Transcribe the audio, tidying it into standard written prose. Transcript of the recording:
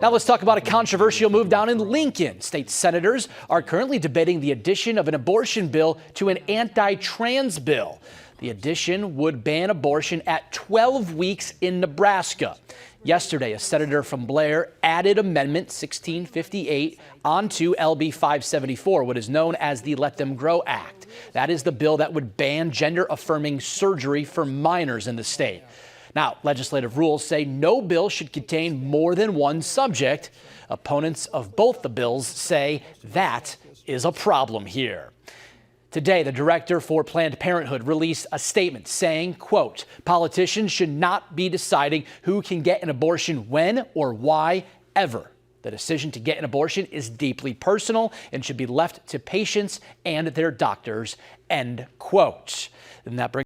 Now let's talk about a controversial move down in Lincoln. State senators are currently debating the addition of an abortion bill to an anti-trans bill. The addition would ban abortion at 12 weeks in Nebraska. Yesterday, a senator from Blair added Amendment 1658 onto LB 574, what is known as the Let Them Grow Act. That is the bill that would ban gender-affirming surgery for minors in the state. Now, legislative rules say no bill should contain more than one subject. Opponents of both the bills say that is a problem here. Today, the director for Planned Parenthood released a statement saying, quote, politicians should not be deciding who can get an abortion when or why ever. The decision to get an abortion is deeply personal and should be left to patients and their doctors, end quote. And that brings